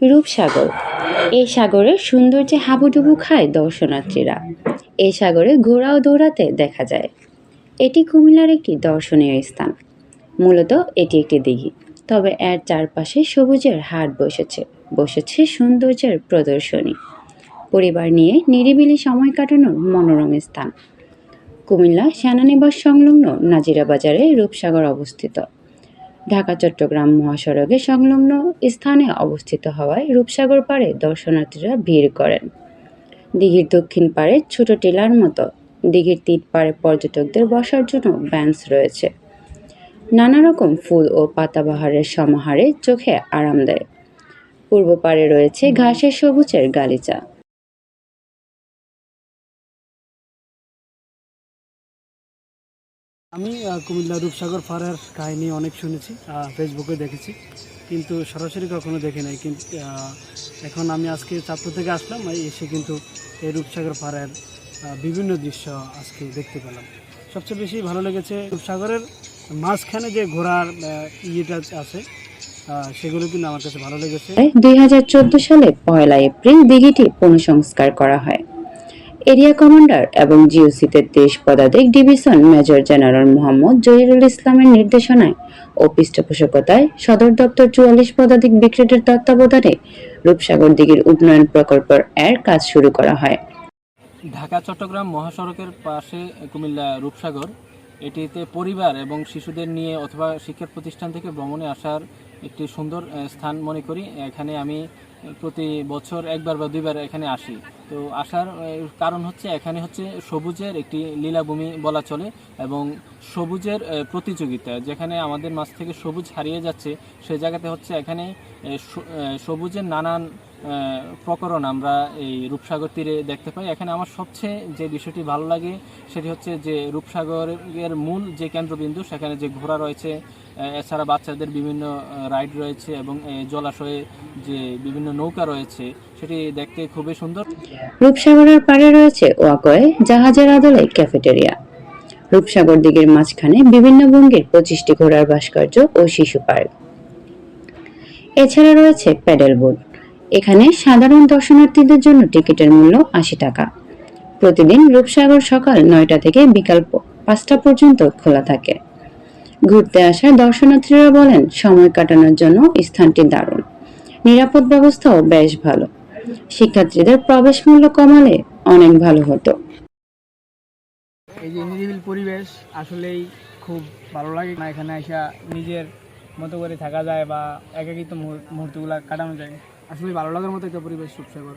রূপসাগর। এই সাগরের সৌন্দর্যে হাবুডুবু খায় দর্শনার্থীরা। এই সাগরে ঘোড়াও দৌড়াতে দেখা যায়। এটি কুমিল্লার একটি দর্শনীয় স্থান। মূলত এটি একটি দিঘি, তবে এর চারপাশে সবুজের হাট বসেছে সৌন্দর্যের প্রদর্শনী। পরিবার নিয়ে নিরিবিলি সময় কাটানোর মনোরম স্থান। কুমিল্লা সেনানিবাস সংলগ্ন নাজিরা বাজারে রূপসাগর অবস্থিত। ঢাকা চট্টগ্রাম মহাসড়কে সংলগ্ন স্থানে অবস্থিত হওয়ায় রূপসাগর পাড়ে দর্শনার্থীরা ভিড় করেন। দিঘির দক্ষিণ পাড়ে ছোট টিলার মতো, দিঘির তিন পাড়ে পর্যটকদের বসার জন্য বেঞ্চ রয়েছে। নানা রকম ফুল ও পাতাবাহারের সমাহারে চোখে আরাম দেয়। পূর্ব পাড়ে রয়েছে ঘাসের সবুজের গালিচা। আমি কুমিল্লা রূপসাগর পাড়ের কাহিনী অনেক শুনেছি, ফেসবুকে দেখেছি, কিন্তু সরাসরি কখনো দেখি নাই। কিন্তু এখন আমি আজকে চাঁদপুর থেকে আসলাম, এসে কিন্তু এই রূপসাগর পাড়ের বিভিন্ন দৃশ্য আজকে দেখতে পেলাম। সবচেয়ে বেশি ভালো লেগেছে রূপসাগরের মাঝখানে যে ঘোড়ার ইয়েটা আছে, সেগুলো কিন্তু আমার কাছে ভালো লেগেছে। 2014 সালে 1 এপ্রিল দিঘিটি পুনঃসংস্কার করা হয়। এরিয়া কমান্ডার এবং জিওসি 33 পদাতিক division major general Mohammad Zahirul ইসলামের নির্দেশনায় ও পৃষ্ঠপোষকতায় সদর দপ্তর 44 পদাতিক ব্রিগেডের তত্ত্বাবধানে রূপসাগর দিঘির উন্নয়ন প্রকল্প এর কাজ শুরু করা হয়। ঢাকা চট্টগ্রাম মহাসড়কের পাশে কুমিল্লা রূপসাগর, এটিতে পরিবার এবং শিশুদের নিয়ে অথবা শিক্ষা প্রতিষ্ঠান থেকে ভ্রমণে আসার একটি সুন্দর স্থান মনে করি। এখানে আমি প্রতি বছর একবার বা দুইবার এখানে আসি। তো আসার কারণ হচ্ছে এখানে হচ্ছে সবুজের একটি লীলাভূমি বলা চলে এবং সবুজের প্রতিযোগিতা, যেখানে আমাদের মাঝ থেকে সবুজ হারিয়ে যাচ্ছে সেই জায়গাতে হচ্ছে এখানে সবুজের নানান প্রকরণ আমরা এই রূপসাগর তীরে দেখতে পাই। এখানে আমার সবচেয়ে যে বিষয়টি ভালো লাগে সেটি হচ্ছে যে রূপসাগরের মূল যে কেন্দ্রবিন্দু, সেখানে যে ঘোড়া রয়েছে, এছাড়া বাচ্চাদের বিভিন্ন রাইড রয়েছে এবং জলাশয়ে যে বিভিন্ন নৌকা রয়েছে, সেটি দেখতে খুবই সুন্দর। রূপসাগরের পাড়ে রয়েছে ওয়াকওয়ে, জাহাজের আদলে ক্যাফেটেরিয়া। রূপসাগর দিঘির মাঝখানে বিভিন্ন ভঙ্গির 25টি ঘোড়ার ভাস্কর্য ও শিশু পার্ক। এছাড়া রয়েছে প্যাডেল বোট। এখানে সাধারণ দর্শনার্থীদের জন্য টিকিটের মূল্য 80 টাকা। প্রতিদিন রূপসাগর সকাল 9টা থেকে বিকাল 5টা পর্যন্ত খোলা থাকে। ঘুরতে আসা দর্শনার্থীরা বলেন সময় কাটানোর জন্য স্থানটি দারুণ। নিরাপদ ব্যবস্থাও বেশ ভালো। শিক্ষার্থীদের প্রবেশ মূল্য কমালে অনেক ভালো হতো। এই যে নিরিবিল পরিবেশ আসলেই খুব ভালো লাগে। এখানে এসে নিজের মতো করে থাকা যায় বা একাকিত্ব মুহূর্তগুলো কাটানো যায়। আসলে ভালো লাগার মতো একটা পরিবেশ রূপসাগর।